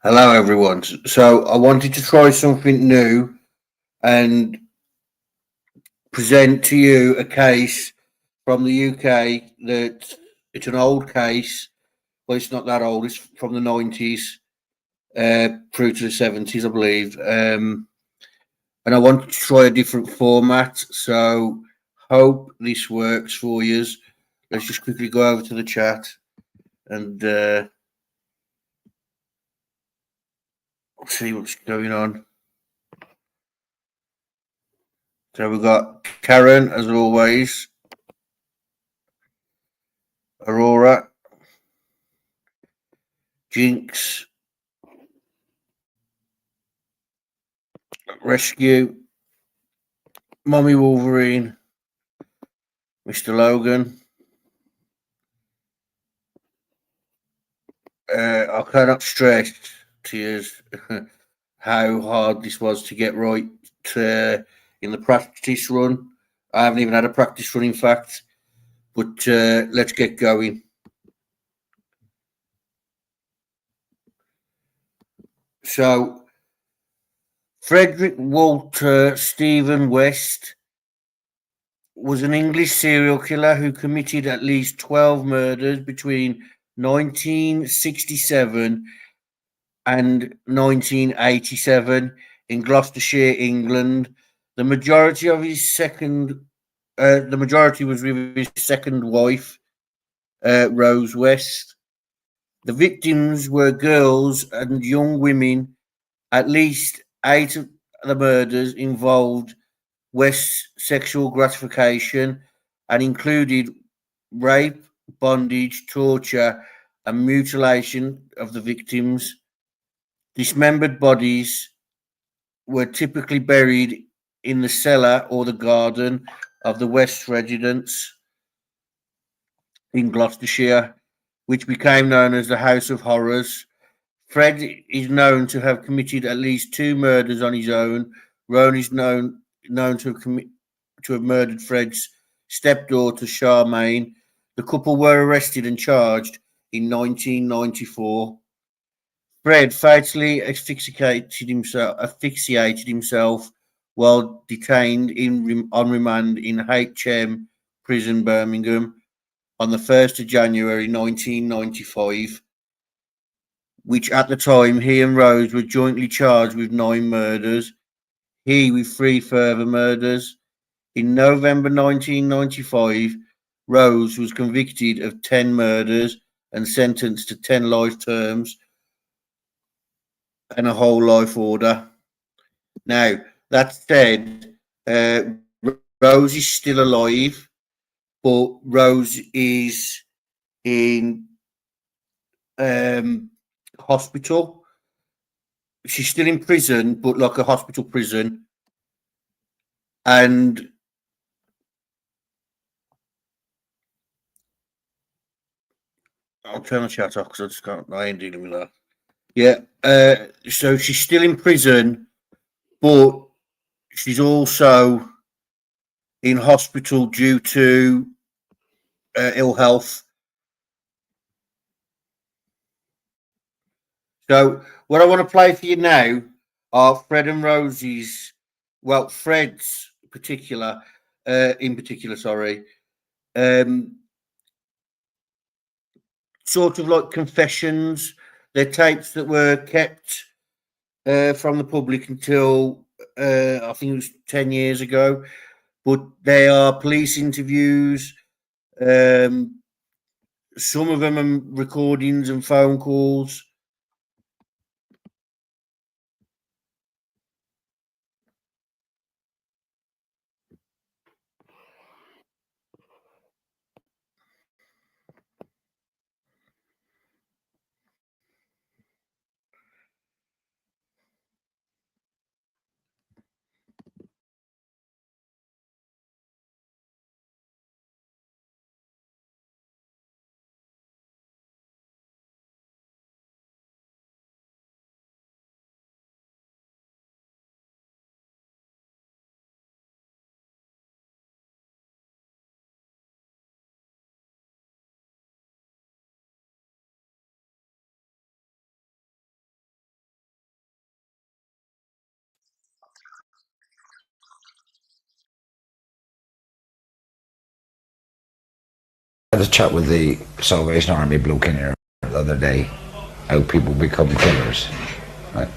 Hello, everyone. So, I wanted to try something new and present to you a case from the UK that it's an old case. Well, it's not that old, it's from the 90s through to the 70s, I believe. And I want to try a different format. So, hope this works for you. Let's just quickly go over to the chat and see what's going on. So, we've got Karen, as always, Aurora, Jinx, Rescue, Mummy Wolverine, Mr. Logan. I cannot stress to you how hard this was to get right in the practice run. I haven't even had a practice run, in fact, but let's get going. So, Frederick Walter Stephen West was an English serial killer who committed at least 12 murders between 1967 and 1987 in Gloucestershire, England. The majority of his the majority was with his second wife, Rose West. The victims were girls and young women. At least 8 of the murders involved West's sexual gratification and included rape, bondage, torture, and mutilation of the victims. Dismembered bodies were typically buried in the cellar or the garden of the West residence in Gloucestershire, which became known as the House of Horrors. Fred is known to have committed at least 2 murders on his own. Rowan is known to have murdered Fred's stepdaughter Charmaine. The couple were arrested and charged in 1994. Fred fatally asphyxiated himself while detained on remand in HM Prison, Birmingham, on the 1st of January 1995, which at the time he and Rose were jointly charged with 9 murders, he with 3 further murders. In November 1995, Rose was convicted of 10 murders and sentenced to 10 life terms and a whole life order. Now, that said, Rose is still alive, but Rose is in hospital. She's still in prison, but like a hospital prison. And I'll turn the chat off because I just can't. I ain't dealing with that. Yeah. So she's still in prison, but she's also in hospital due to ill health. So what I want to play for you now are Fred and Rosie's. Well, Fred's particular, in particular, sorry, um, sort of like confessions. They're tapes that were kept from the public until I think it was 10 years ago. But they are police interviews. Um, some of them are recordings and phone calls. had a chat with the Salvation Army bloke in here the other day, how people become killers, right?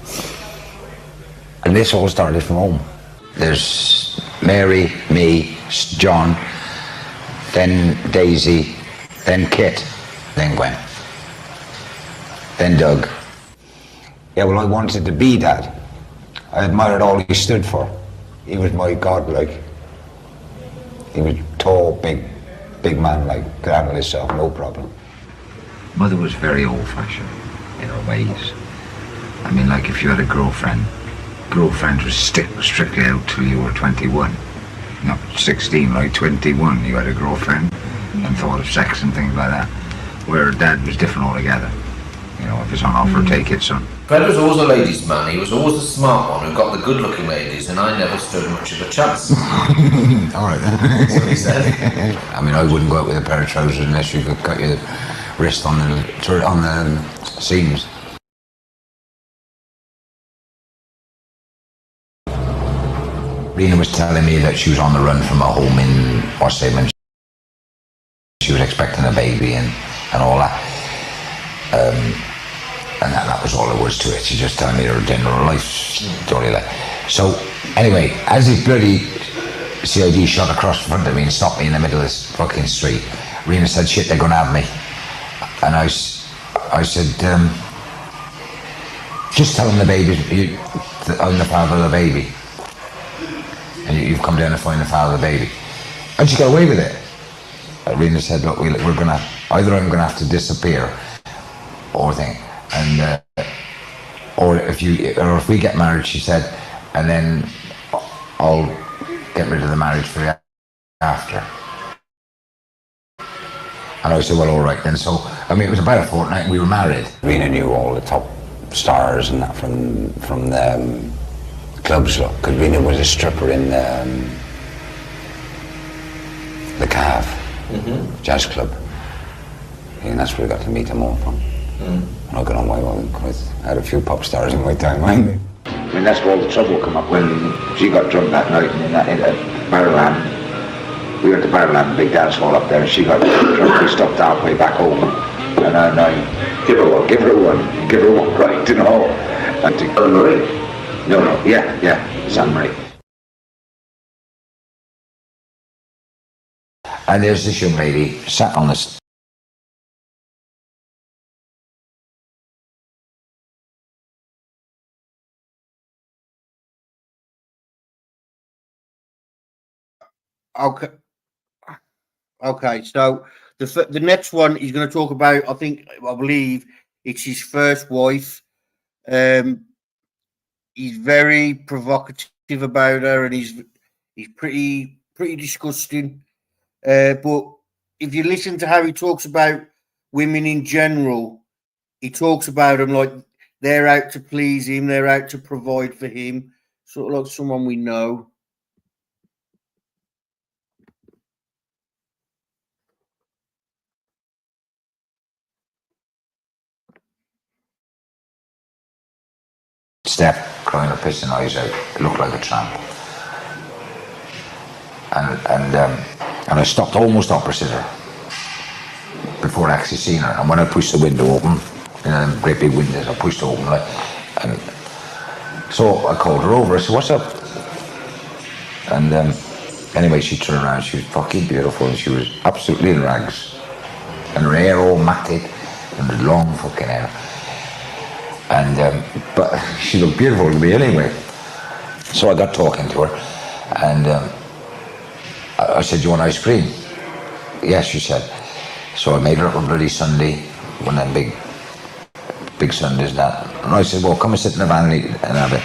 And this all started from home. There's Mary, me, John, then Daisy, then Kit, then Gwen, then Doug. Yeah, well, I wanted to be Dad. I admired all he stood for. He was my god, like. He was tall, big man, like, could handle himself, no problem. Mother was very old-fashioned in her ways. I mean, like, if you had a girlfriend was strictly out till you were 21. Not 16, like 21, you had a girlfriend and thought of sex and things like that. Where Dad was different altogether. You know, if it's on offer, take it, son. Fred was always a ladies' man. He was always the smart one who got the good-looking ladies, and I never stood much of a chance. All right, then. That's what he said. I mean, I wouldn't go out with a pair of trousers unless you could cut your wrist on the seams. Rena was telling me that she was on the run from a home in Washington. She was expecting a baby and all that. And that was all there was to it. She just told me her general life story. Like. So, anyway, as this bloody CID shot across in front of me and stopped me in the middle of this fucking street, Rena said, shit, they're going to have me. And I said, just tell them the baby, I'm the father of the baby. And you've come down to find the father of the baby. And she got away with it. Rena said, look, we're going to, either I'm going to have to disappear or thing. And or if we get married, she said, and then I'll get rid of the marriage for you after. And I said, well, all right then. So I mean, it was about a fortnight and we were married. Rena knew all the top stars and that from the clubs, look, because Rena was a stripper in the Cave Jazz Club, and that's where we got to meet them all from. And I got on my own because I had a few pop stars in my time, I mean, that's where all the trouble come up when she got drunk that night in Barrowland. We went to Barrowland, big dance hall up there, and she got drunk. We stopped halfway back home, and I give her one, right, you know. And to Marie. No, yeah, San Marie. And there's this young lady sat on this. Okay. So the next one he's going to talk about, I believe it's his first wife. He's very provocative about her, and he's pretty disgusting. But if you listen to how he talks about women in general, he talks about them like they're out to please him, they're out to provide for him, sort of like someone we know. Steph crying her pissing eyes out. It looked like a tramp. And I stopped almost opposite her before I actually seen her. And when I pushed the window open, you know, them great big windows, I pushed it open, like, and so I called her over. I said, "What's up?" And anyway, she turned around. She was fucking beautiful, and she was absolutely in rags, and her hair all matted, and the long fucking hair. And but she looked beautiful to me anyway. So I got talking to her, and I said, "Do you want ice cream?" "Yes," she said. So I made her up a bloody sundae, one of them big sundaes and that. And I said, "Well, come and sit in the van and have it."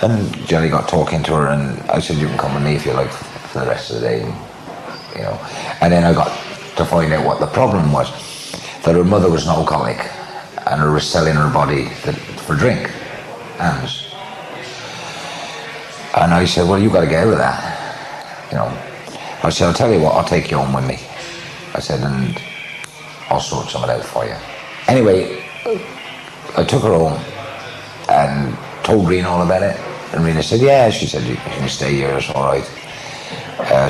And Jenny got talking to her, and I said, "You can come with me if you like for the rest of the day," and, you know. And then I got to find out what the problem was. That her mother was an alcoholic, and her was selling her body for drink, hands. And I said, "Well, you got to get out of that, you know." I said, "I'll tell you what, I'll take you home with me." I said, "And I'll sort some of that for you." Anyway, I took her home and told Rena all about it. And Rena said, "Yeah," she said, "you can stay here, it's all right."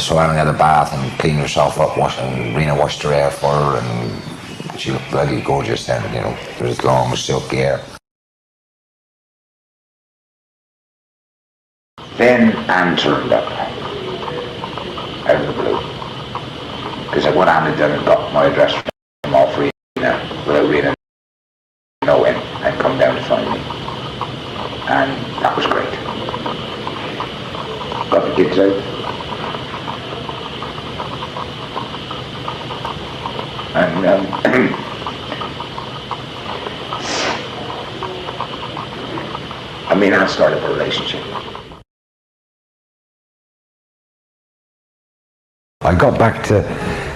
So Anne had a bath and cleaned herself up, and Rena washed her hair for her, and she looked bloody gorgeous then, you know. There was long, silky hair. Then Anne turned up, out of the blue. Because what Anne had done and got my address from off Rena, without Rena knowing, and come down to find me. And that was great. Got the kids out. And I mean, I started a relationship. I got back to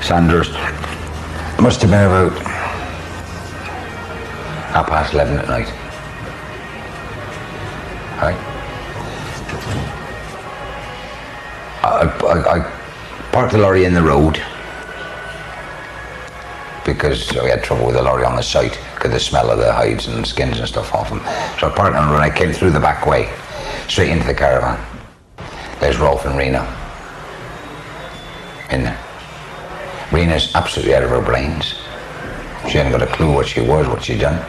Sandhurst. It must have been about 11:30 at night. Right? I parked the lorry in the road because we had trouble with the lorry on the site because the smell of the hides and skins and stuff off them. So I parked on the road and I came through the back way, straight into the caravan. There's Rolf and Rena in there. Rena's absolutely out of her brains. She hadn't got a clue what she was, what she'd done.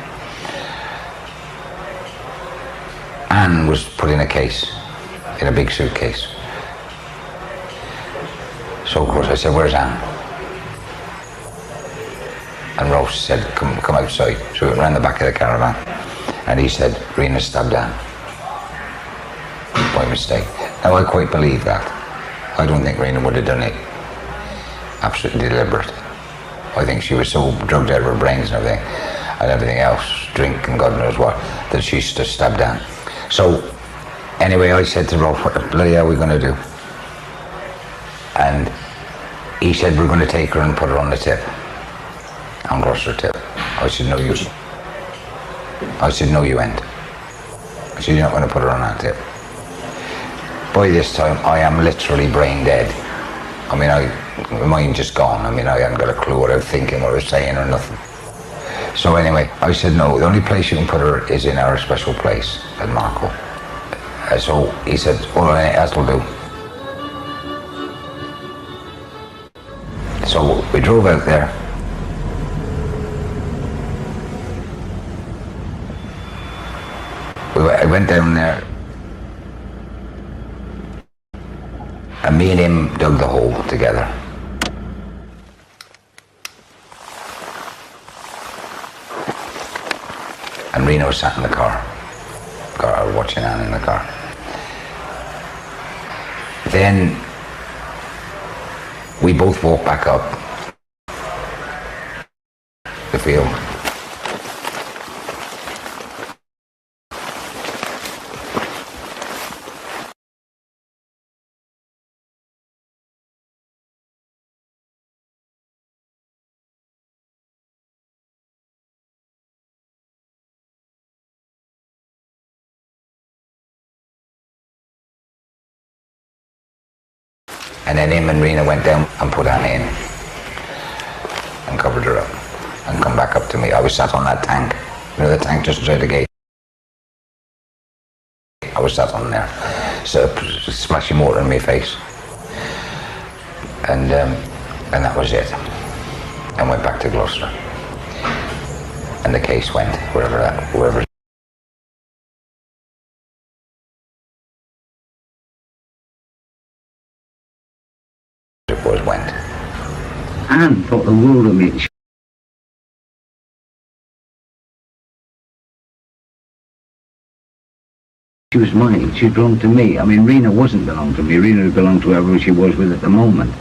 Anne was put in a case, in a big suitcase. So of course I said, "Where's Anne?" And Rolf said, come outside. So we went round the back of the caravan and he said, "Rena stabbed Anne by mistake." Now I quite believe that. I don't think Rena would have done it absolutely deliberate. I think she was so drugged out of her brains and everything else, drink and God knows what, that she just stabbed Anne. So anyway, I said to Rolf, "What the bloody hell are we going to do?" And he said, "We're going to take her and put her on the tip, on Gloucester tip." I said, "No, you." I said, "No, you ain't." I said, "You're not going to put her on that tip." By this time, I am literally brain dead. I mean, my mind just gone. I mean, I hadn't got a clue what I was thinking, what I was saying, or nothing. So anyway, I said, "No, the only place you can put her is in our special place at Marco." So he said, "Well, that'll do." So we drove out there. I went down there, and me and him dug the hole together. And Reno sat in the car, watching Anne in the car. Then we both walked back up the field. And then him and Rena went down and put Anne in and covered her up and come back up to me. I was sat on that tank, you know, the tank just outside the gate. I was sat on there, so splashing water in my face. And that was it. And went back to Gloucester. And the case went wherever it was went. Anne thought the world of me. She was mine. She belonged to me. I mean, Rena wasn't belonged to me. Rena belonged to whoever she was with at the moment.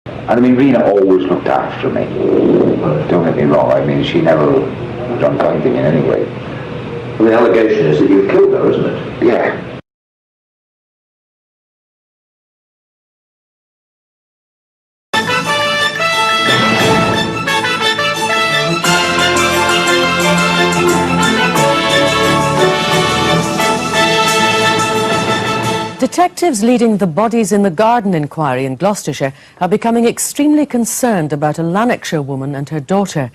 I mean, Rena always looked after me. Don't get me wrong, I mean, she never done kind thing in any way. Well, the allegation is that you killed her, isn't it? Yeah. Detectives leading the Bodies in the Garden inquiry in Gloucestershire are becoming extremely concerned about a Lanarkshire woman and her daughter.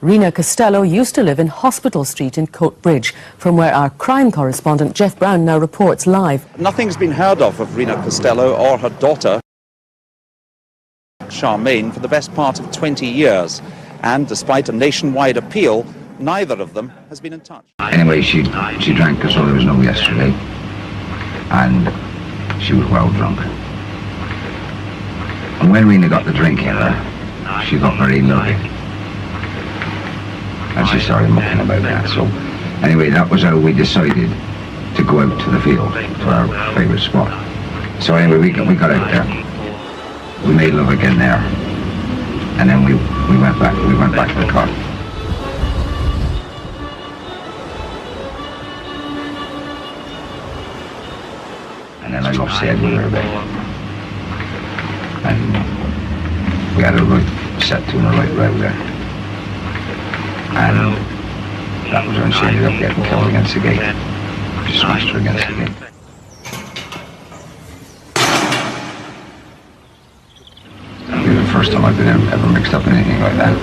Rena Costello used to live in Hospital Street in Coatbridge, from where our crime correspondent Jeff Brown now reports live. Nothing's been heard of Rena Costello or her daughter, Charmaine, for the best part of 20 years. And despite a nationwide appeal, neither of them has been in touch. Anyway, she drank us all there was no yesterday, and she was well drunk. And when Rena got the drink in her, she got very loving. And she started mucking about that. So anyway, that was how we decided to go out to the field, to our favourite spot. So anyway, we got out there. We made love again there. And then we went back to the car. And then I lost the head with her a bit. And we had a right set to a right road there. And that was when she ended up getting killed against the gate. She smashed her against the gate. That'd be the first time I've been ever mixed up in anything like that.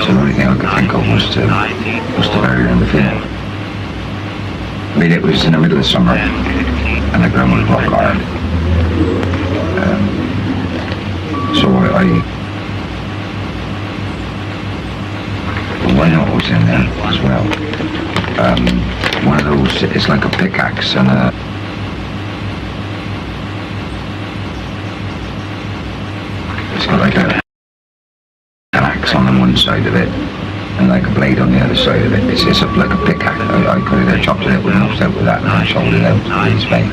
So the only thing I could think of was to bury her in the field. I mean, it was in the middle of summer, and the ground was rock hard. So I know what's in there as well. One of those, it's like a pickaxe and it's got like an axe on one side of it and like a blade on the other side of it. It's like a pickaxe. I could have chopped it out with knocked out with that and I shouldered it out with his vein.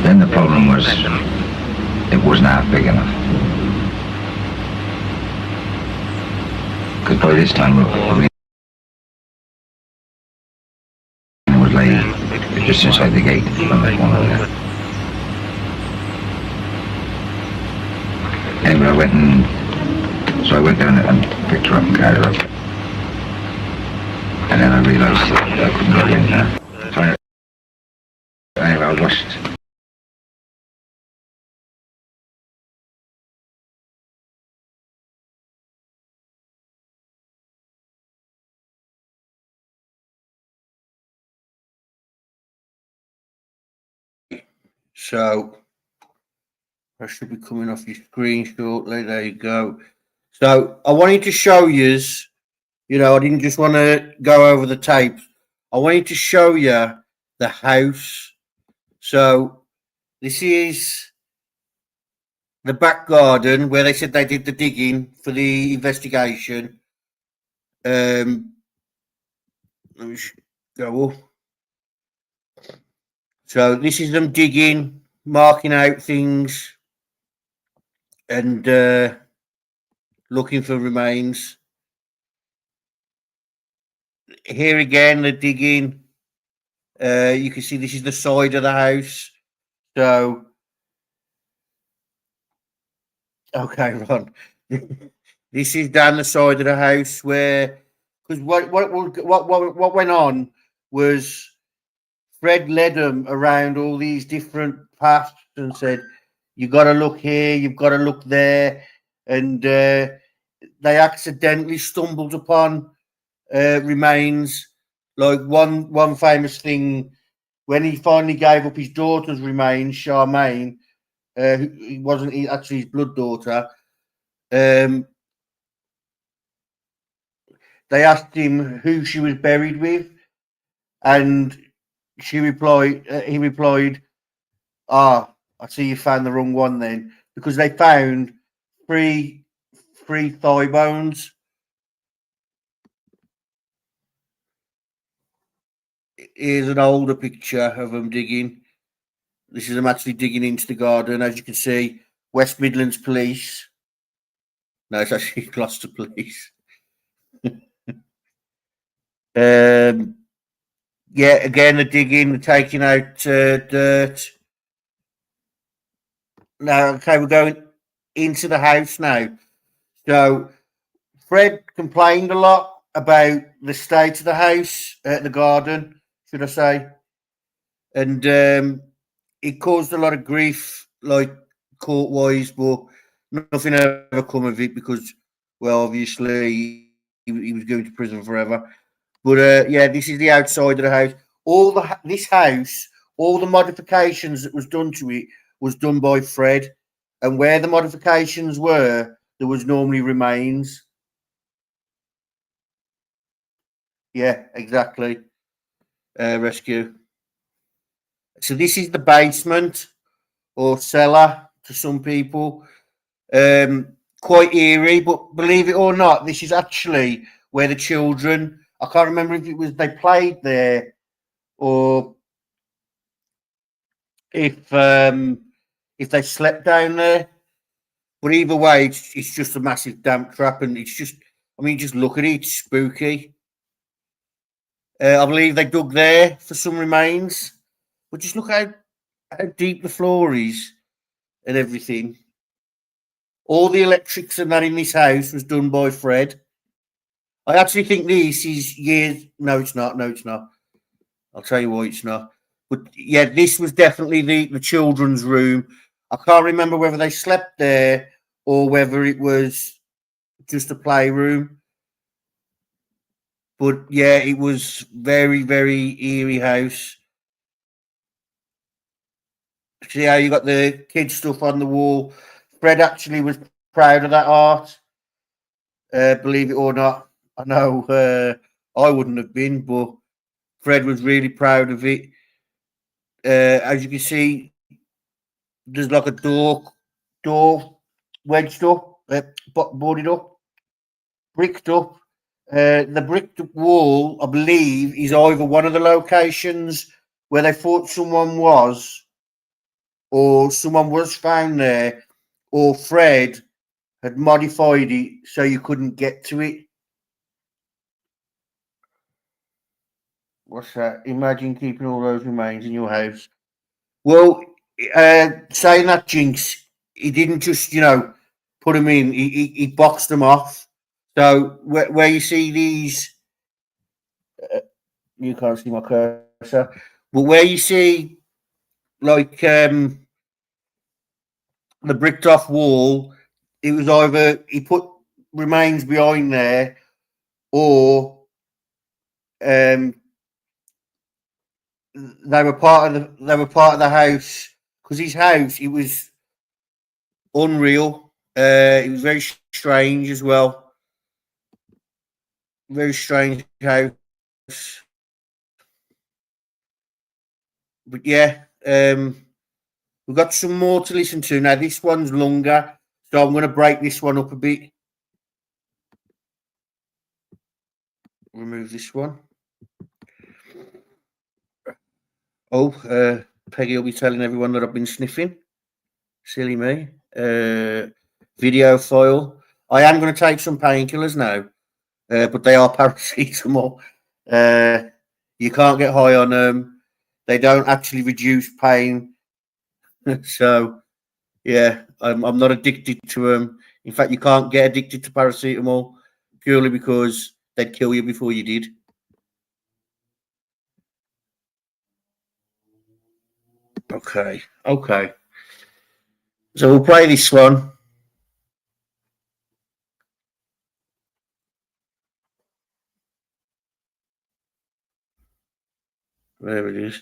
Then the problem was it wasn't half big enough. Because by this time it was laid just inside the gate from that one over there. Anyway, I went down and picked her up and carried her up. And then I realised that I couldn't get in there. So anyway, I rushed. So I should be coming off your screen shortly. There you go. So I wanted to show you, I didn't just want to go over the tapes. I wanted to show you the house. So this is the back garden where they said they did the digging for the investigation. Let me go up. So this is them digging, marking out things, and looking for remains. Here again, they're digging. You can see this is the side of the house. So, okay, Ron. This is down the side of the house where, because what went on was Fred led them around all these different paths and said, "You got to look here, you've got to look there," and they accidentally stumbled upon remains. Like one famous thing, when he finally gave up his daughter's remains, Charmaine, he wasn't actually his blood daughter. They asked him who she was buried with, and he replied, "I see you found the wrong one then," because they found three thigh bones. Here's an older picture of them digging. This is them actually digging into the garden. As you can see, West Midlands Police. No, it's actually Gloucester Police. Yeah, again, they're digging, they're taking out dirt. Now, okay, we're going into the house now. So, Fred complained a lot about the state of the house, the garden, should I say. And it caused a lot of grief, like court-wise, but nothing ever come of it because well, obviously he was going to prison forever. But yeah, this is the outside of the house. This house, all the modifications that was done to it was done by Fred, and where the modifications were, there was normally remains. Yeah, exactly. Rescue. So this is the basement or cellar to some people. Quite eerie, but believe it or not, this is actually where the children. I can't remember if it was they played there or if they slept down there. But either way, it's just a massive damp trap, and it's just. I mean, just look at it; it's spooky. I believe they dug there for some remains, but just look how deep the floor is and everything. All the electrics and that in this house was done by Fred. I actually think this is years. No, it's not. No, it's not. I'll tell you why it's not. But yeah, this was definitely the children's room. I can't remember whether they slept there or whether it was just a playroom. But yeah, it was very, very eerie house. See how you got the kid stuff on the wall. Fred actually was proud of that art. Believe it or not, I know I wouldn't have been, but Fred was really proud of it. As you can see, there's like a door wedged up, boarded up, bricked up. The bricked wall, I believe, is either one of the locations where they thought someone was, or someone was found there, or Fred had modified it so you couldn't get to it. What's that? Imagine keeping all those remains in your house. Well, saying that, Jinx, he didn't just, put them in. He boxed them off. So where you see these, you can't see my cursor, but where you see like the bricked off wall, it was either he put remains behind there, or they were part of the house, because his house, it was unreal. It was very strange as well. Very strange house. But yeah, we've got some more to listen to. Now, this one's longer, so I'm going to break this one up a bit. Remove this one. Oh, Peggy will be telling everyone that I've been sniffing. Silly me. Video file. I am going to take some painkillers now, but they are paracetamol. You can't get high on them. They don't actually reduce pain. So, yeah, I'm not addicted to them. In fact, you can't get addicted to paracetamol purely because they'd kill you before you did. Okay. So we'll play this one. There it is.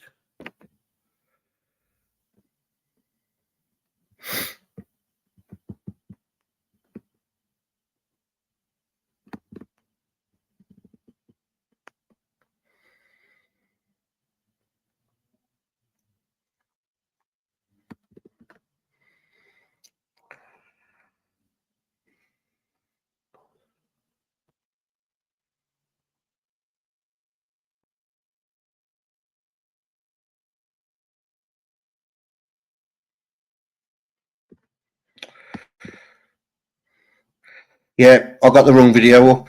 Yeah, I got the wrong video up.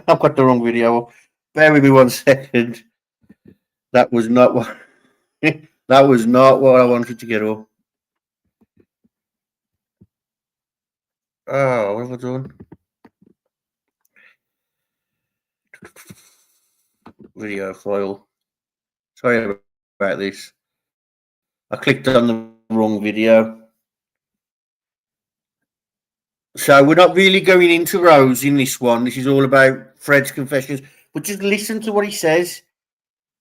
I've got the wrong video up. Bear with me 1 second. That was not what that was not what I wanted to get up. Oh, what have I done? Video file. Sorry about this. I clicked on the wrong video. So we're not really going into Rose in this one. This is all about Fred's confessions. But just listen to what he says.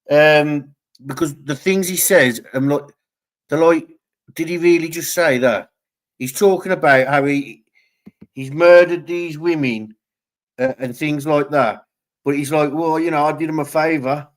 Because the things he says, I'm like, they're like, did he really just say that? He's talking about how he's murdered these women and things like that. But he's like, well, you know, I did him a favour.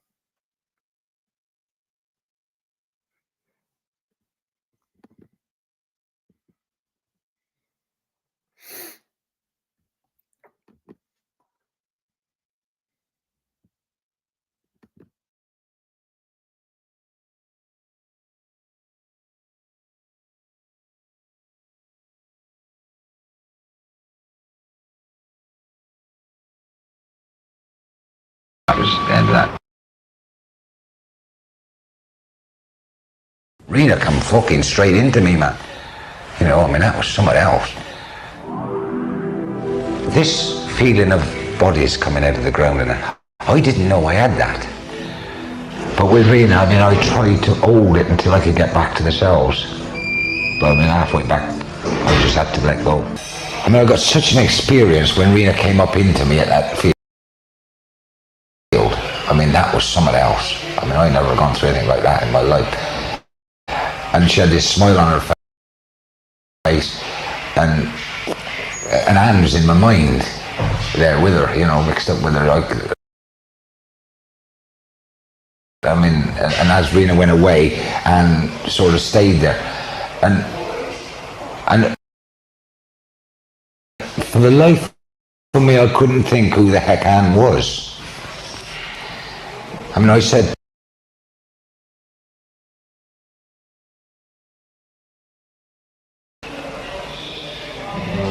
That was the end of that. Rena come fucking straight into me, man. You know, I mean, that was something else. This feeling of bodies coming out of the ground, and I didn't know I had that. But with Rena, I mean, I tried to hold it until I could get back to the cells. But I mean, halfway back, I just had to let go. I mean, I got such an experience when Rena came up into me at that field. I mean, that was something else. I mean, I never gone through anything like that in my life. And she had this smile on her face, and Anne was in my mind there with her, you know, mixed up with her. Like, I mean, and as Rena went away, and sort of stayed there, and for the life of me, I couldn't think who the heck Anne was. I mean, I said,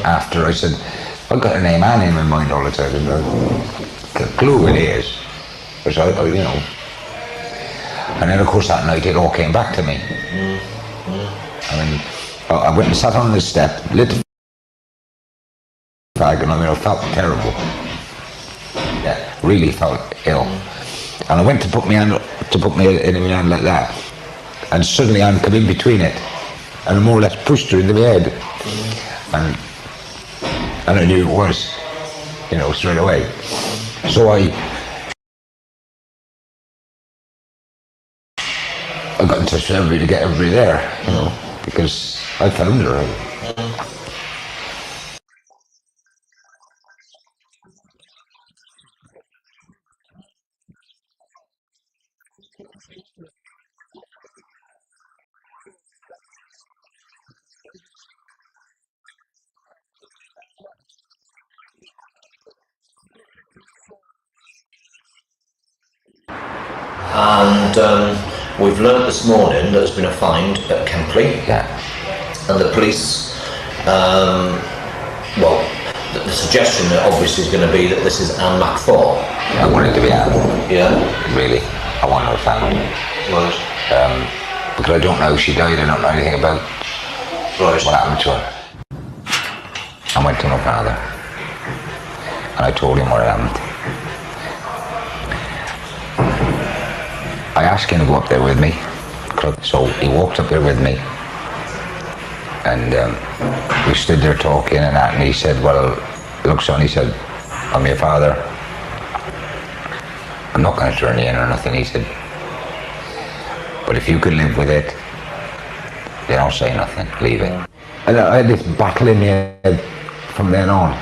after I said, I've got the name Anne in my mind all the time. I got a clue who it is. Because I, you know. And then, of course, that night it all came back to me. I mean, I went and sat on the step, lit the fag, and I mean, I felt terrible. Yeah, really felt ill. And I went to put my hand in my hand like that, and suddenly Anne came in between it, and I more or less pushed her into my head, and I knew it was, you know, straight away. So I got in touch with everybody to get everybody there, you know, because I found her. And we've learnt this morning that there's been a find at Kempley. Yeah. And the police, well, the suggestion obviously is going to be that this is Anne McFaul. I wanted to be Anne. Yeah. Really. I want her found. Right. Because I don't know if she died, I don't know anything about what happened to her. I went to my father, and I told him what had happened. I asked him to go up there with me, so he walked up there with me, and we stood there talking and that, and he said, well, look son, he said, I'm your father, I'm not going to turn you in or nothing, he said, but if you can live with it, then I'll say nothing, leave it. And I had this battle in my head from then on,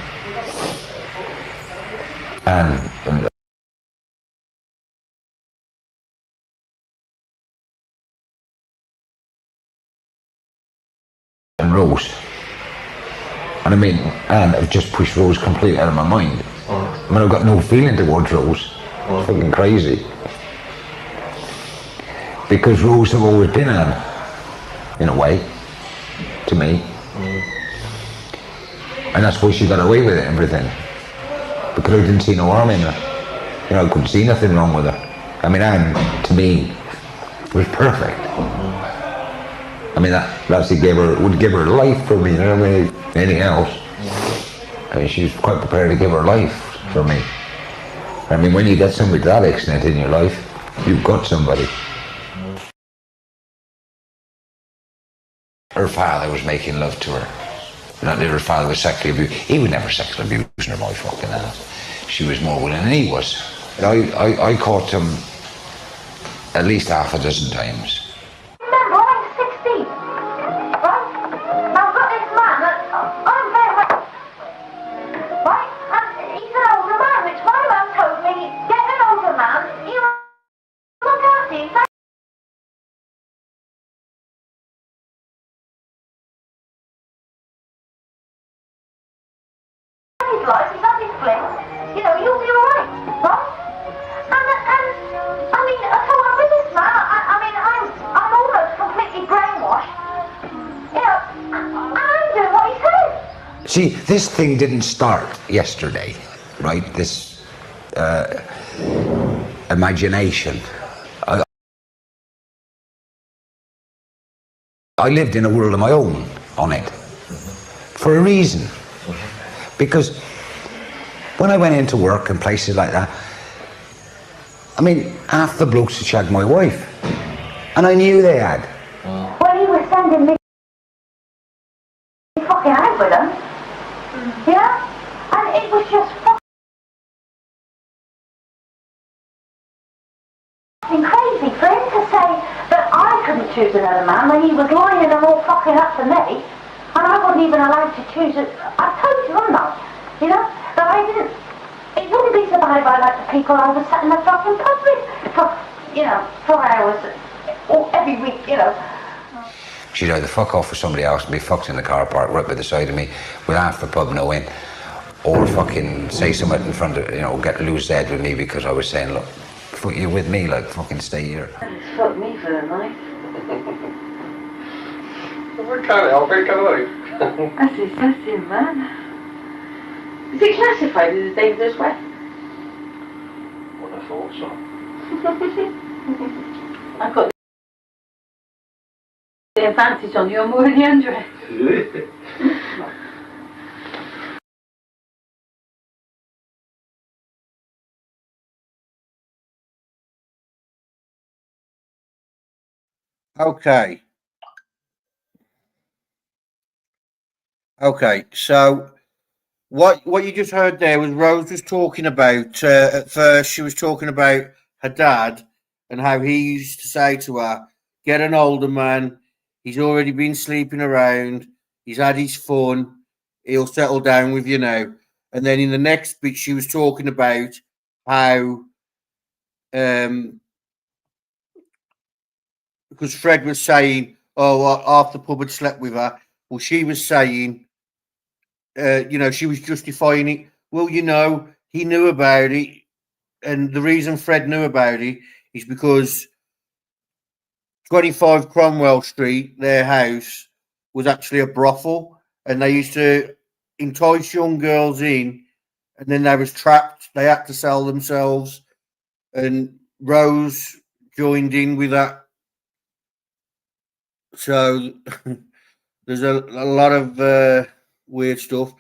and Rose, and I mean, and I've just pushed Rose completely out of my mind. I mean, I've got no feeling towards Rose. It's fucking crazy. Because Rose have always been Anne, in a way, to me. And that's why she got away with it and everything. Because I didn't see no harm in her. You know, I couldn't see nothing wrong with her. I mean, Anne, to me, was perfect. I mean, that actually would give her life for me, you know what I mean? Anything else. I mean, she was quite prepared to give her life for me. I mean, when you get somebody to that extent in your life, you've got somebody. Her father was making love to her. that her father was sexually abused. He would never sexually abuse her, my fucking ass. She was more willing than he was. I caught him at least half a dozen times. Remember, I'm 16, right? I've got this man that I'm very much, right? And he's an older man, which my mum told me, get an older man, you look after him. His life, he's had his fling, you know, you'll be alright, right? And I mean, so I'm with this man, I mean, I'm almost completely brainwashed, you know, and I'm doing what he says. See, this thing didn't start yesterday, right? This imagination. I lived in a world of my own on it for a reason. Because when I went into work and places like that, I mean, half the blokes had shagged my wife. And I knew they had. When he was sending me fucking out with him, yeah? And it was just fucking crazy for him to say that I couldn't choose another man when he was lining them all fucking up for me, and I wasn't even allowed to choose it. I told you, I'm not, you know, that I didn't. It wouldn't be so bad if I liked the people I was sat in the fucking pub with for, you know, 4 hours or every week, you know. She'd either fuck off with somebody else and be fucked in the car park right by the side of me with half the pub knowing, or fucking say something in front of, you know, get loose head with me because I was saying, look, fuck you with me, like, fucking stay here. Fuck me for the night. We can't help it, can we? That's disgusting, man. Is it classified as a dangerous weapon? Well, I thought so. I've got the advantage on you, I'm already under it. Okay. Okay, so what you just heard there was Rose was talking about, at first she was talking about her dad and how he used to say to her, get an older man, he's already been sleeping around, he's had his fun, he'll settle down with you now. And then in the next bit she was talking about how because Fred was saying, oh, half the pub had slept with her. Well, she was saying, you know, she was justifying it. Well, you know, he knew about it. And the reason Fred knew about it is because 25 Cromwell Street, their house, was actually a brothel. And they used to entice young girls in. And then they was trapped. They had to sell themselves. And Rose joined in with that. So there's a lot of weird stuff.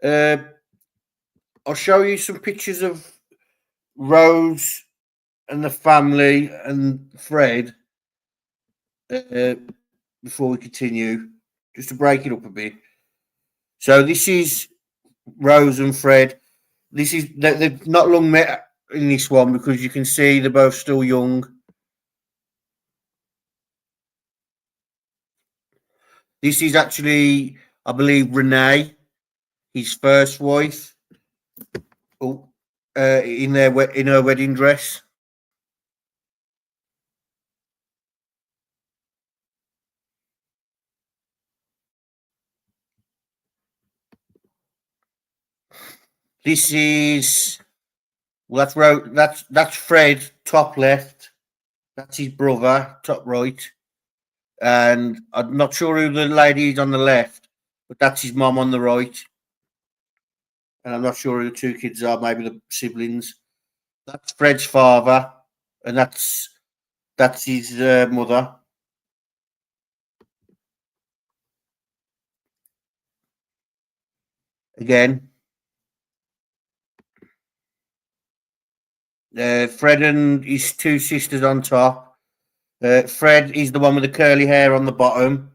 I'll show you some pictures of Rose and the family and Fred before we continue, just to break it up a bit. So this is Rose and Fred. This is they've not long met in this one because you can see they're both still young. This is actually, I believe, Renee, his first wife. Oh, in her wedding dress. This is that's Fred, top left. That's his brother, top right. And I'm not sure who the lady is on the left, but that's his mom on the right. And I'm not sure who the two kids are, maybe the siblings. That's Fred's father, and that's his mother. Again. Fred and his two sisters on top. Fred is the one with the curly hair on the bottom.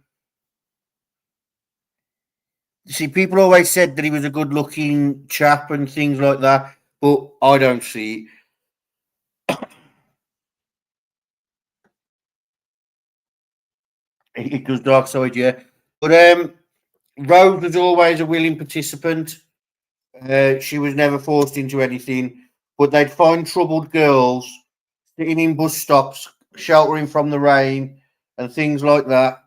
See, people always said that he was a good-looking chap and things like that, but I don't see it. It does dark side, yeah. But Rose was always a willing participant. She was never forced into anything, but they'd find troubled girls sitting in bus stops, sheltering from the rain and things like that.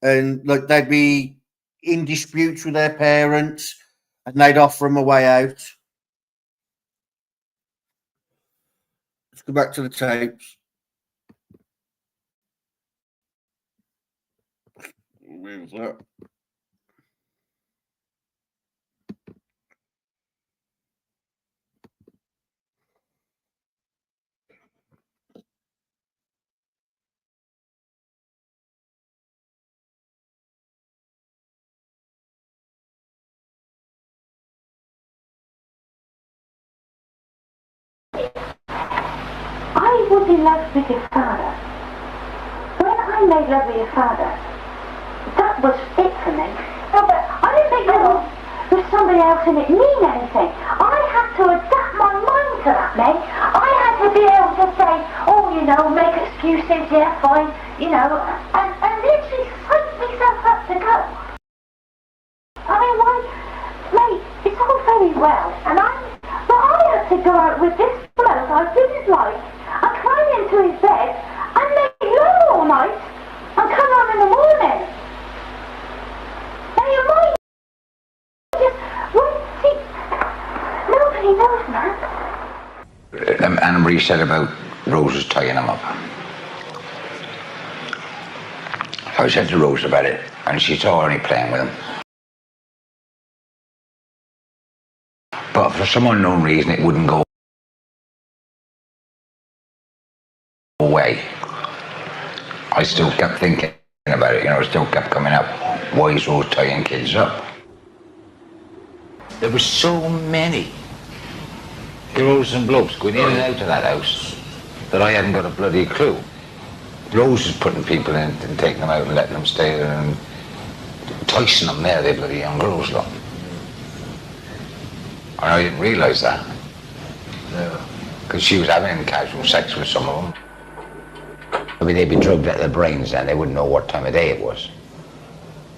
And like they'd be in disputes with their parents and they'd offer them a way out. Let's go back to the tapes. Where's that? I was in love with your father. When I made love with your father, that was it for me. No, but I didn't make love with somebody else and it mean anything. I had to adapt my mind to that, Meg. I had to be able to say, oh, you know, make excuses, yeah, fine, you know, and literally psych myself up to go. I mean, why, mate, it's all very well, but I had to go out with this bloke I didn't like, and climb into his bed, and make love all night, and come home in the morning. Now you might just, well, see, nobody knows, man. Anna Marie said about Rose's tying him up. I said to Rose about it, and she saw only playing with him. But for some unknown reason, it wouldn't go away. I still kept thinking about it, you know, it still kept coming up. Why is Rose tying kids up? There were so many heroes and blokes going in and out of that house that I hadn't got a bloody clue. Rose was putting people in and taking them out and letting them stay there and enticing them there, they bloody young girls lot. And I didn't realise that. Because she was having casual sex with some of them. I mean, they'd be drugged out of their brains and they wouldn't know what time of day it was.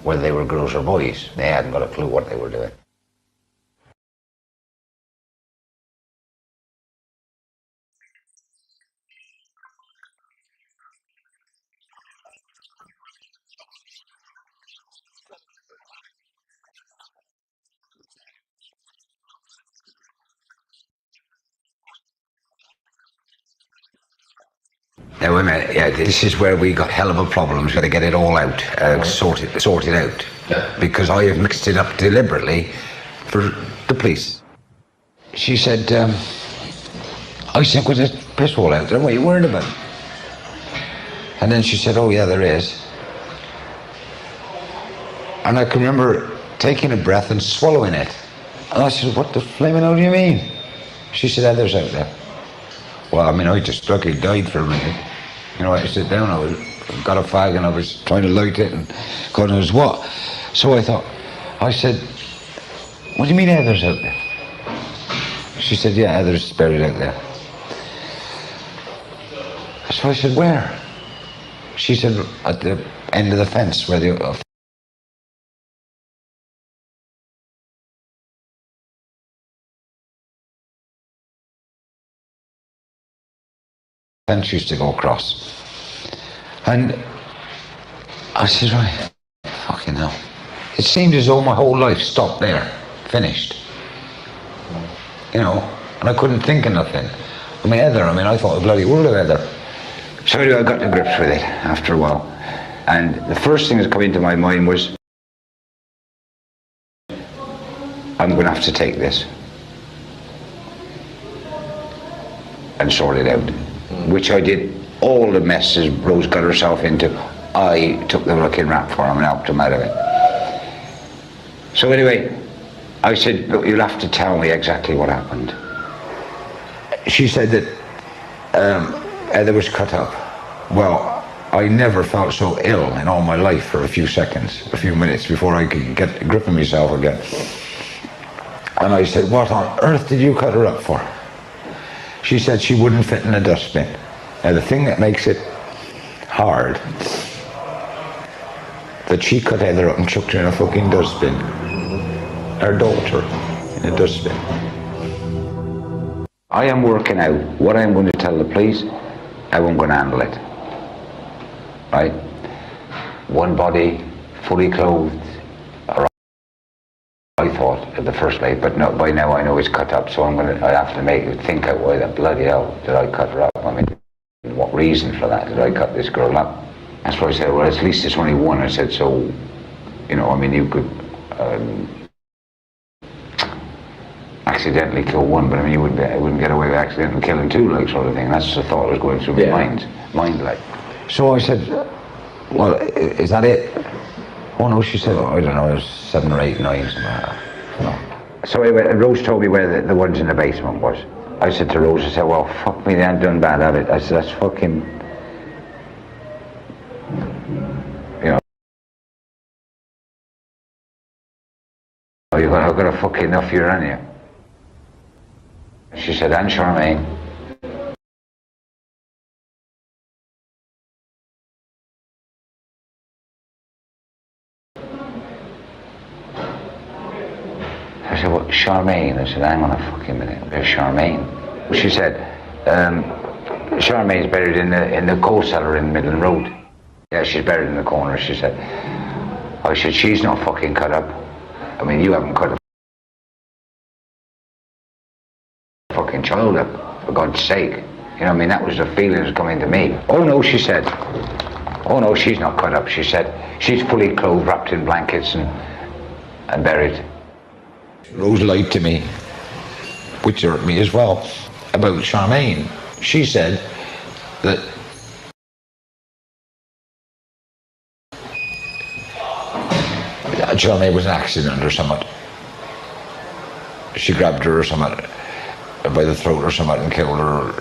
Whether they were girls or boys. They hadn't got a clue what they were doing. Now, wait a minute, yeah, this is where we got hell of a problem. We've got to get it all out, sort it out. Yeah. Because I have mixed it up deliberately for the police. She said, I said, well, there's piss all out there, what are you worried about? And then she said, oh yeah, there is. And I can remember taking a breath and swallowing it. And I said, what the flaming hell do you mean? She said, Heather's out there. Well, I mean, I just luckily died for a minute. You know, I sit down, I got a fag and I was trying to light it and God knows what. So I said, what do you mean Heather's out there? She said, yeah, Heather's buried out there. So I said, where? She said, at the end of the fence where the fence used to go across. And I said, right, fucking hell. It seemed as though my whole life stopped there, finished. You know, and I couldn't think of nothing. I mean, Heather, I thought the bloody world of Heather. So anyway, I got to grips with it after a while. And the first thing that came into my mind was, I'm going to have to take this and sort it out. Which I did. All the messes Rose got herself into, I took the fucking rap for him and helped him out of it. So anyway, I said, look, you'll have to tell me exactly what happened. She said that Heather was cut up. Well, I never felt so ill in all my life for a few seconds, a few minutes before I could get a grip of myself again. And I said, what on earth did you cut her up for? She said she wouldn't fit in a dustbin. Now the thing that makes it hard, that she cut Heather up and chucked her in a fucking dustbin. Her daughter in a dustbin. I am working out what I'm going to tell the police, how I'm going to handle it. Right? One body, fully clothed, or I thought at the first place, but no, by now I know it's cut up, so I have to think out why the bloody hell did I cut her up. I mean, what reason for that did I cut this girl up? That's why I said, well, at least it's only one. I said, so, you know, I mean, you could accidentally kill one, but I mean, you wouldn't get away with accidentally killing two, like, sort of thing. That's the thought that was going through my mind, like. So I said, well, is that it? Oh no, she said, I don't know, it was 7 or 8, 9, something like that. No. So anyway, Rose told me where the ones in the basement was. I said to Rose, I said, well, fuck me, they ain't done bad at it. I said, that's fucking, you know, I've got a fucking enough here, haven't you? She said, and Charmaine. I said, what, Charmaine? I said, hang on a fucking minute, where's Charmaine? She said, Charmaine's buried in the coal cellar in Midland Road. Yeah, she's buried in the corner, she said. I said, she's not fucking cut up. I mean, you haven't cut a fucking child up, for God's sake. You know what I mean? That was the feeling that was coming to me. Oh no, she said. Oh no, she's not cut up, she said. She's fully clothed, wrapped in blankets and buried. Rose lied to me, which hurt me as well, about Charmaine. She said that Charmaine was an accident or something. She grabbed her or something by the throat or something and killed her.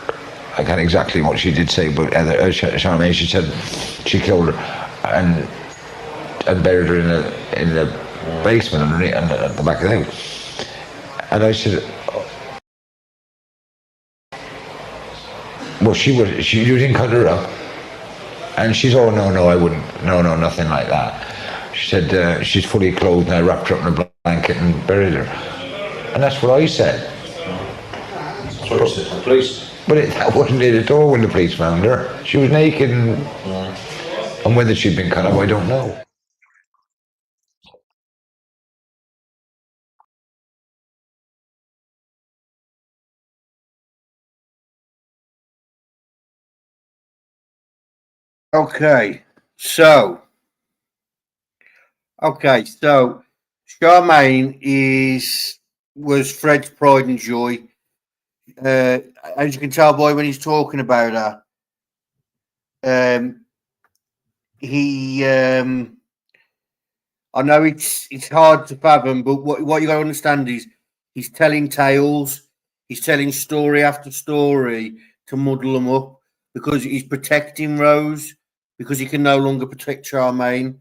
I can't exactly what she did say, but Charmaine, she said she killed her and buried her in the basement underneath, at the back of the house. And I said, well, you didn't cut her up. And she's, oh, no, I wouldn't. No, nothing like that. She said, she's fully clothed and I wrapped her up in a blanket and buried her. And that's what I said. That's what you said to the police. But that wasn't it at all when the police found her. She was naked and whether she'd been cut up, I don't know. Okay, so Charmaine was Fred's pride and joy. As you can tell by when he's talking about her, I know it's hard to fathom, but what you got to understand is he's telling tales, he's telling story after story to muddle them up because he's protecting Rose because he can no longer protect Charmaine.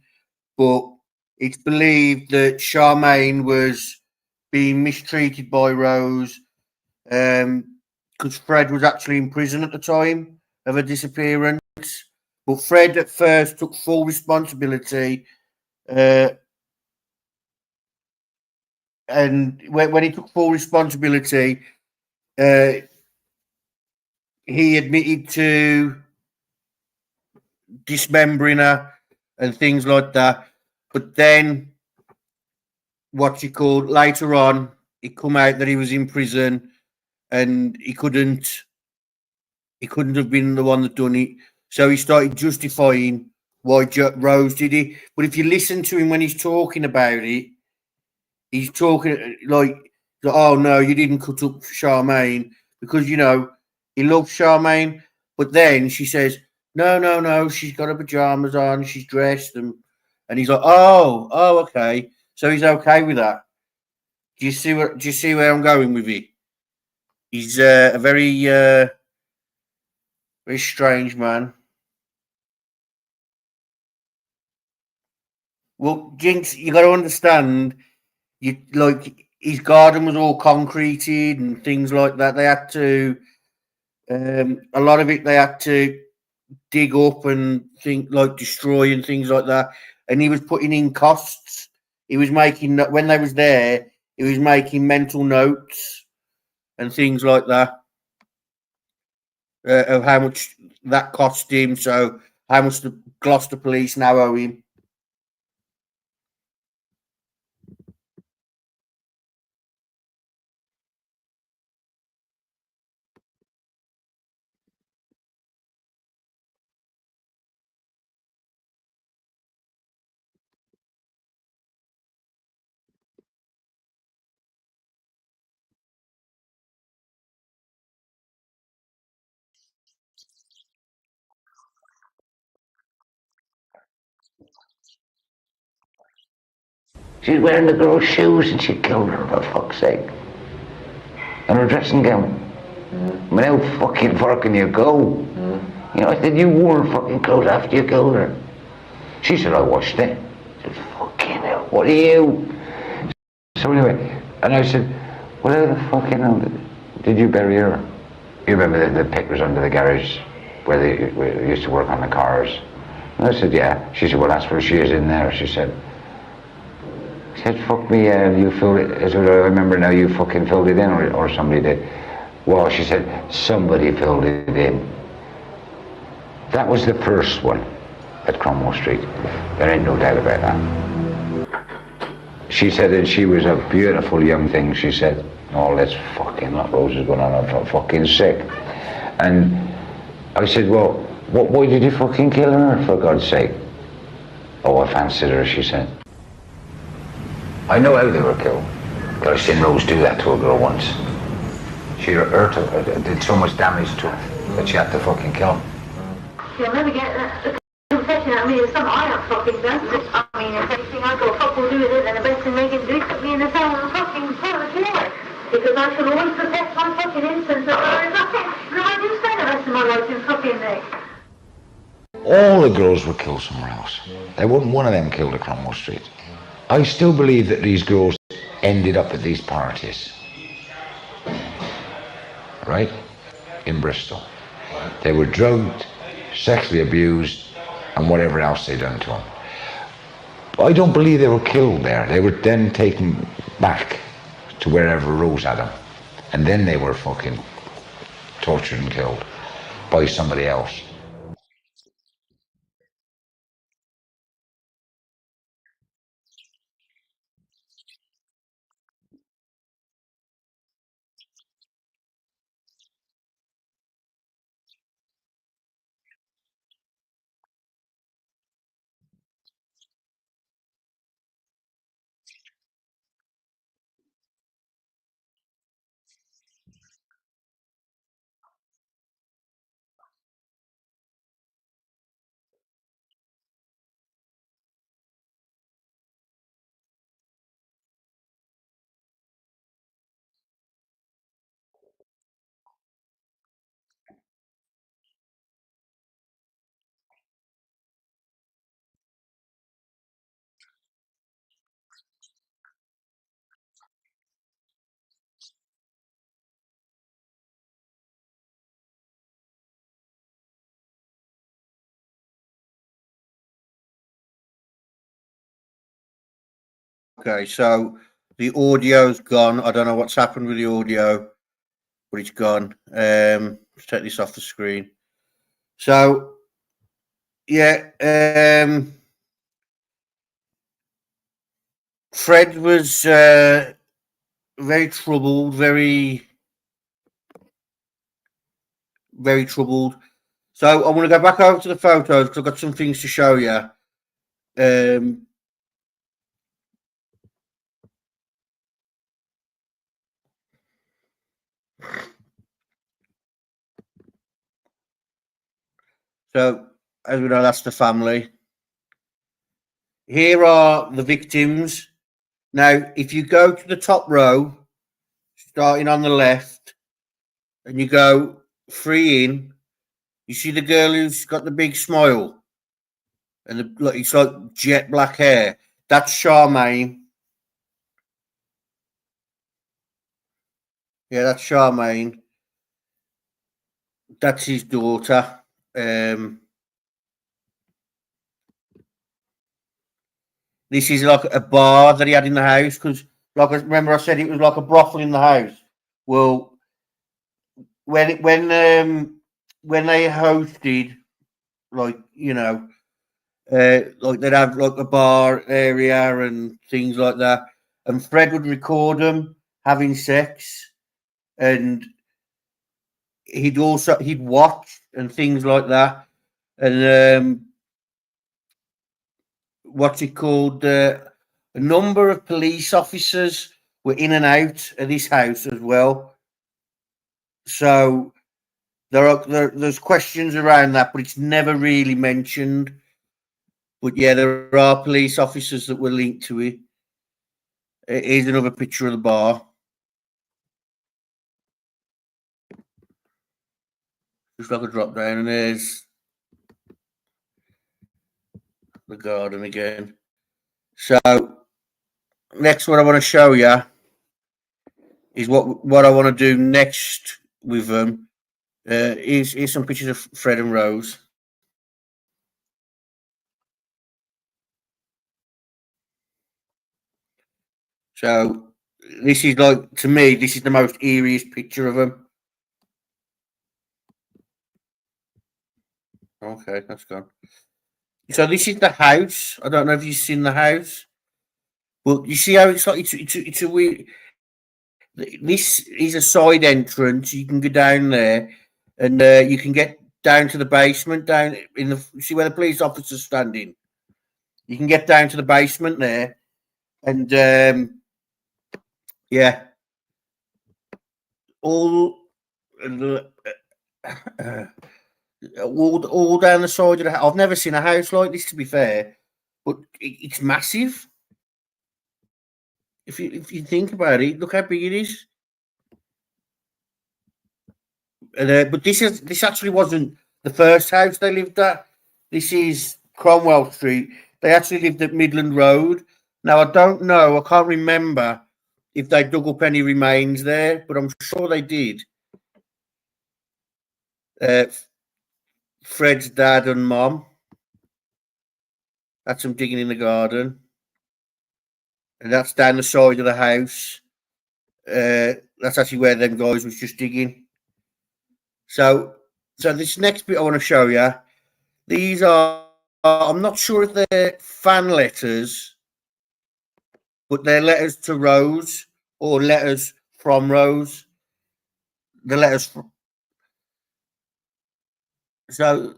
But it's believed that Charmaine was being mistreated by Rose because Fred was actually in prison at the time of her disappearance. But Fred at first took full responsibility. And when he took full responsibility, he admitted to dismembering her and things like that. But then, later on, it come out that he was in prison and he couldn't have been the one that done it. So he started justifying why Rose did it. But if you listen to him when he's talking about it, he's talking like, oh no, you didn't cut up Charmaine because, you know, he loves Charmaine. But then she says, no, she's got her pajamas on, she's dressed. And he's like, oh, okay. So he's okay with that. Do you see where I'm going with it? He's a very, very strange man. Well, Jinx, you got to understand, you like his garden was all concreted and things like that. They had to, a lot of it they had to dig up and think like destroy and things like that. And he was putting in costs. He was making when they was there. He was making mental notes and things like that of how much that cost him. So how much the Gloucester police now owe him. She's wearing the girl's shoes and she killed her, for fuck's sake. And her dressing gown. I mean, how fucking far can you go? You know, I said, you wore her fucking clothes after you killed her. She said, I washed it. I said, fucking hell, what are you? So anyway, and I said, well, how the fucking hell did you bury her? You remember the pit was under the garage where they used to work on the cars? And I said, yeah. She said, well, that's where she is in there. She said, fuck me, you filled it. I said, I remember now you fucking filled it in, or somebody did. Well, she said, somebody filled it in. That was the first one at Cromwell Street. There ain't no doubt about that. She said that she was a beautiful young thing, she said. All this fucking lot roses going on, I'm fucking sick. And I said, well, why did you fucking kill her, for God's sake? Oh, I fancied her, she said. I know how they were killed. But I've seen Rose do that to a girl once. She hurt her, did so much damage to her that she had to fucking kill him. You'll never get a confession out of me. It's something I have fucking done. I mean, if anything I got fuck all do with it, then the best thing they can do is put me in the cell and fucking pull the floor. Because I shall always protect my fucking innocence. And I do spend the rest of my life in fucking there. All the girls were killed somewhere else. There wasn't one of them killed at Cromwell Street. I still believe that these girls ended up at these parties. Right? In Bristol. They were drugged, sexually abused, and whatever else they done to them. I don't believe they were killed there. They were then taken back to wherever Rose had them. And then they were fucking tortured and killed by somebody else. Okay, so the audio's gone. I don't know what's happened with the audio, but it's gone. Let's take this off the screen. So, yeah, Fred was very troubled, very troubled. So I want to go back over to the photos because I've got some things to show you. So, as we know, that's the family. Here are the victims. Now, if you go to the top row, starting on the left, and you go 3 in, you see the girl who's got the big smile, and it's like jet black hair. That's Charmaine. Yeah, that's Charmaine. That's his daughter. This is like a bar that he had in the house because, like, remember I said it was like a brothel in the house. Well, when they hosted, like, you know, like they'd have like a bar area and things like that, and Fred would record them having sex, and he'd watch and things like that, and what's it called? A number of police officers were in and out of this house as well. So there's questions around that, but it's never really mentioned. But yeah, there are police officers that were linked to it. Here's another picture of the bar. Just like a drop down, and there's the garden again. So next, what I want to show you is what I want to do next with them. Here's some pictures of Fred and Rose. So this is like, to me, this is the most eeriest picture of them. Okay, that's gone. So this is the house. I don't know if you've seen the house, but you see how it's like it's a weird. This is a side entrance. You can go down there, and you can get down to the basement. Down in the see where the police officer's standing. You can get down to the basement there, and yeah, all down the side of the house. I've never seen a house like this, to be fair, but it's massive. If you think about it, look how big it is. But this actually wasn't the first house they lived at. This is Cromwell Street. They actually lived at Midland Road. Now, I don't know, I can't remember if they dug up any remains there, but I'm sure they did. Fred's dad and mom. That's them digging in the garden. And that's down the side of the house. That's actually where them guys was just digging. So this next bit I want to show you, these are, I'm not sure if they're fan letters, but they're letters to Rose or letters from Rose. The letters from. So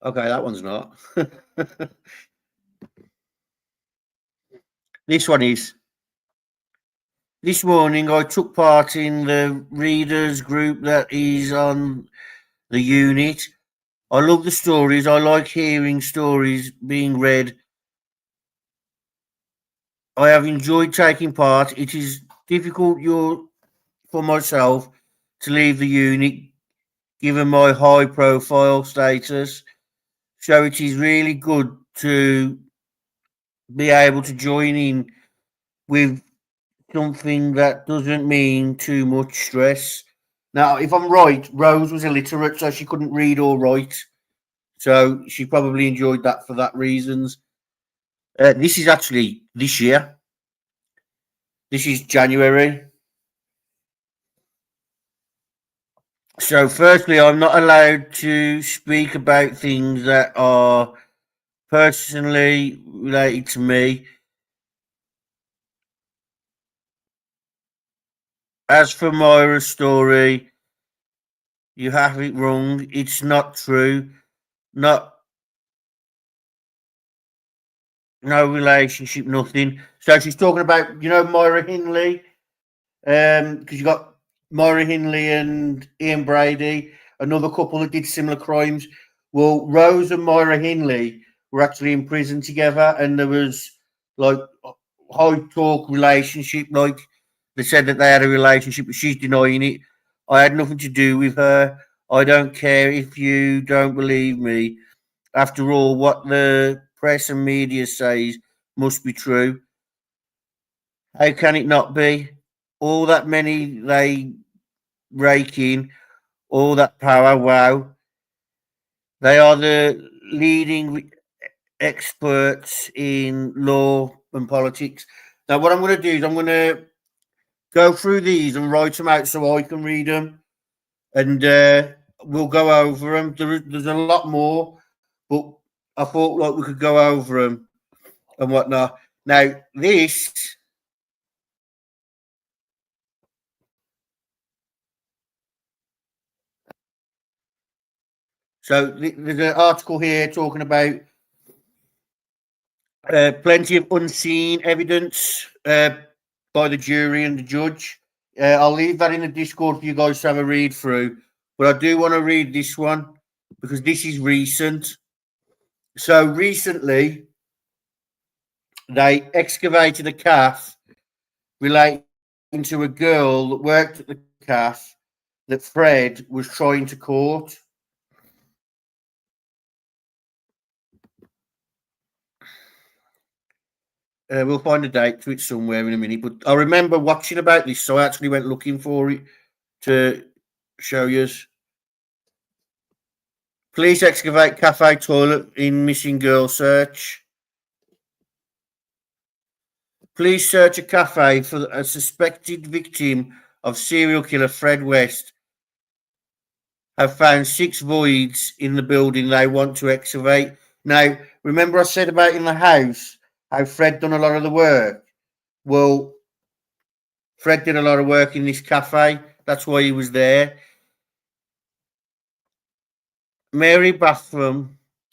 okay, that one's not. This one is. This morning I took part in the readers group that is on the unit. I love the stories. I like hearing stories being read. I have enjoyed taking part. It is difficult for myself to leave the unit given my high profile status. So it is really good to be able to join in with something that doesn't mean too much stress. Now, if I'm right, Rose was illiterate, so she couldn't read or write. So she probably enjoyed that for that reasons. This is actually this year. This is January. So firstly, I'm not allowed to speak about things that are personally related to me. As for Moira's story, you have it wrong. It's not true. No relationship, nothing. So she's talking about, Moira Hindley, because you got Moira Hindley and Ian Brady, another couple that did similar crimes. Well, Rose and Moira Hindley were actually in prison together, and there was like high talk relationship. Like they said that they had a relationship, but she's denying it. I had nothing to do with her. I don't care if you don't believe me. After all, what the press and media says must be true. How can it not be? All that money they rake in, all that power, wow. They are the leading experts in law and politics. Now, what I'm going to do is I'm going to go through these and write them out so I can read them, and we'll go over them. There's a lot more, but I thought like we could go over them and whatnot. Now, this. So there's an article here talking about plenty of unseen evidence by the jury and the judge. I'll leave that in the Discord for you guys to have a read through. But I do want to read this one because this is recent. So recently, they excavated a calf relating to a girl that worked at the calf that Fred was trying to court. We'll find a date to it somewhere in a minute. But I remember watching about this, so I actually went looking for it to show you. Police excavate cafe toilet in missing girl search. Police search a cafe for a suspected victim of serial killer Fred West. Have found 6 voids in the building they want to excavate. Now, remember I said about in the house how Fred done a lot of the work? Well, Fred did a lot of work in this cafe. That's why he was there. Mary Bathram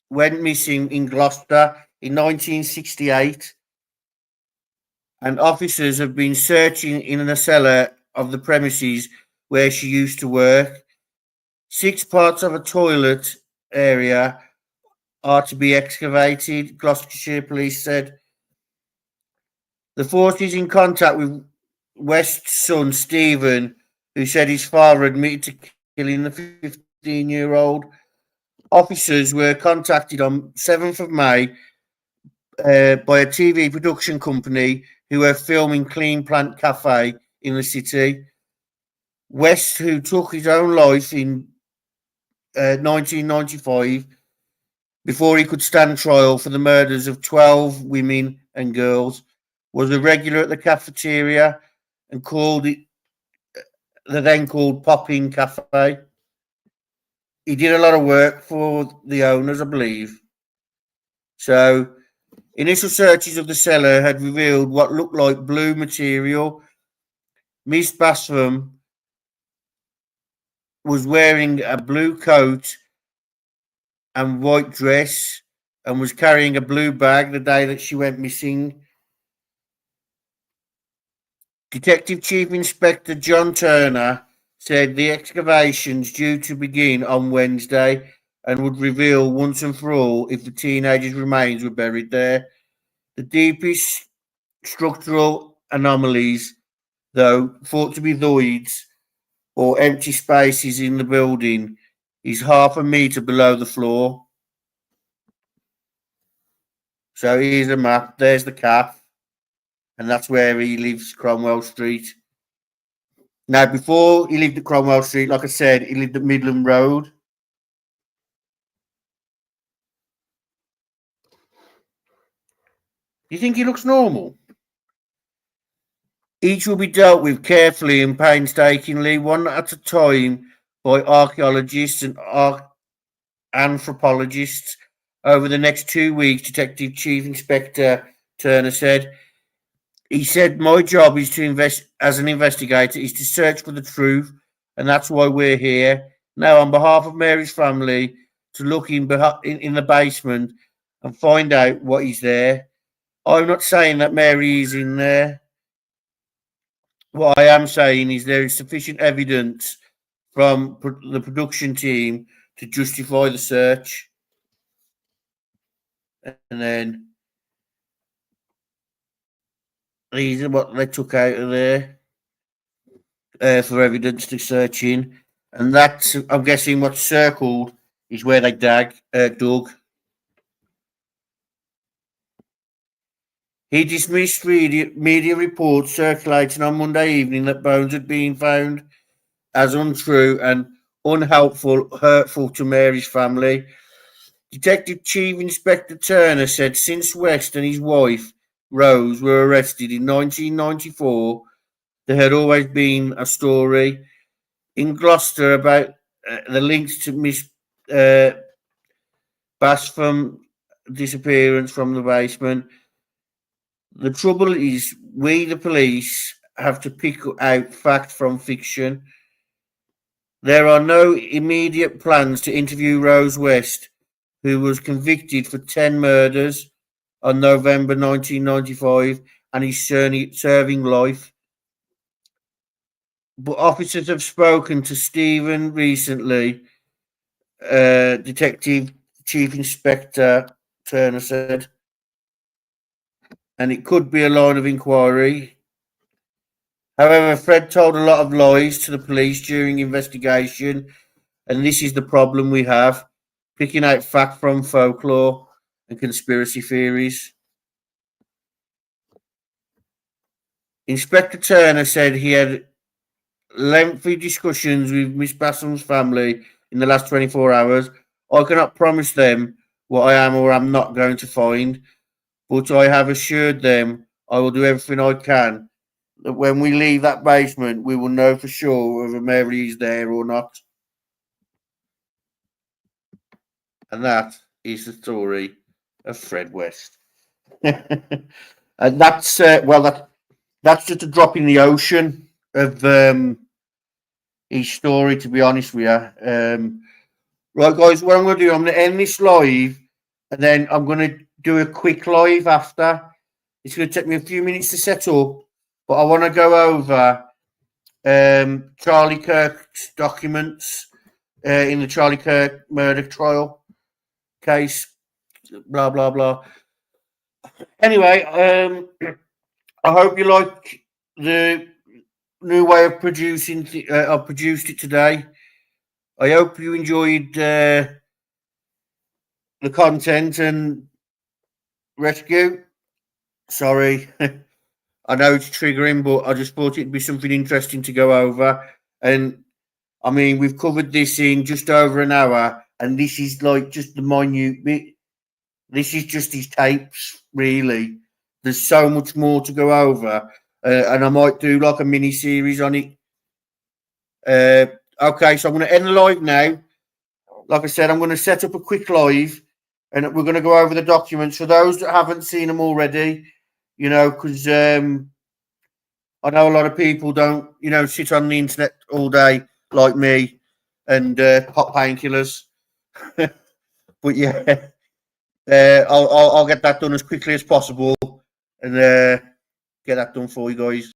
went missing in Gloucester in 1968, and officers have been searching in the cellar of the premises where she used to work. 6 parts of a toilet area are to be excavated, Gloucestershire Police said. The force is in contact with West's son, Stephen, who said his father admitted to killing the 15-year-old. Officers were contacted on 7th of May by a TV production company who were filming Clean Plant Cafe in the city. West, who took his own life in 1995 before he could stand trial for the murders of 12 women and girls, was a regular at the cafeteria and called it the then called Popping Cafe. He did a lot of work for the owners, I believe. So, initial searches of the cellar had revealed what looked like blue material. Miss Bathram was wearing a blue coat and white dress and was carrying a blue bag the day that she went missing. Detective Chief Inspector John Turner said the excavations due to begin on Wednesday and would reveal once and for all if the teenager's remains were buried there. The deepest structural anomalies, though, thought to be voids or empty spaces in the building, is 1/2 meter below the floor. So here's a map. There's the calf, and that's where he lives, Cromwell Street. Now, before he lived at Cromwell Street, like I said, he lived at Midland Road. Do you think he looks normal? Each will be dealt with carefully and painstakingly, one at a time, by archaeologists and anthropologists over the next 2 weeks, Detective Chief Inspector Turner said. He said, my job is to invest as an investigator is to search for the truth, and that's why we're here. Now, on behalf of Mary's family, to look in the basement and find out what is there. I'm not saying that Mary is in there. What I am saying is there is sufficient evidence from the production team to justify the search. And then these are what they took out of there for evidence to search in. And that's, I'm guessing, what's circled is where they dug. He dismissed media reports circulating on Monday evening that bones had been found as untrue and unhelpful, hurtful to Mary's family. Detective Chief Inspector Turner said since West and his wife, Rose, were arrested in 1994, there had always been a story in Gloucester about the links to Miss Basfom's disappearance from the basement. The trouble is, we, the police, have to pick out fact from fiction. There are no immediate plans to interview Rose West, who was convicted for 10 murders on November 1995 and is serving life. But officers have spoken to Stephen recently, Detective Chief Inspector Turner said, and it could be a line of inquiry. However, Fred told a lot of lies to the police during investigation, and this is the problem we have, picking out fact from folklore and conspiracy theories. Inspector Turner said he had lengthy discussions with Miss Basham's family in the last 24 hours. I cannot promise them what I am or am not going to find, but I have assured them I will do everything I can, that when we leave that basement, we will know for sure whether Mary is there or not. And that is the story of Fred West. And that's that's just a drop in the ocean of his story, to be honest with you. Right, guys, what I'm going to do, I'm going to end this live, and then I'm going to do a quick live after. It's going to take me a few minutes to set up, but I want to go over Charlie Kirk's documents in the Charlie Kirk murder trial case, blah, blah, blah. Anyway, I hope you like the new way of producing. I've produced it today. I hope you enjoyed the content and rescue. Sorry, I know it's triggering, but I just thought it'd be something interesting to go over. And I mean, we've covered this in just over an hour, and this is like just the minute bit. This is just his tapes, really. There's so much more to go over, and I might do like a mini series on it. Okay, so I'm going to end the live now. Like I said, I'm going to set up a quick live, and we're going to go over the documents for those that haven't seen them already. You know, because I know a lot of people don't, sit on the internet all day like me and pop painkillers. But yeah, I'll get that done as quickly as possible and get that done for you guys.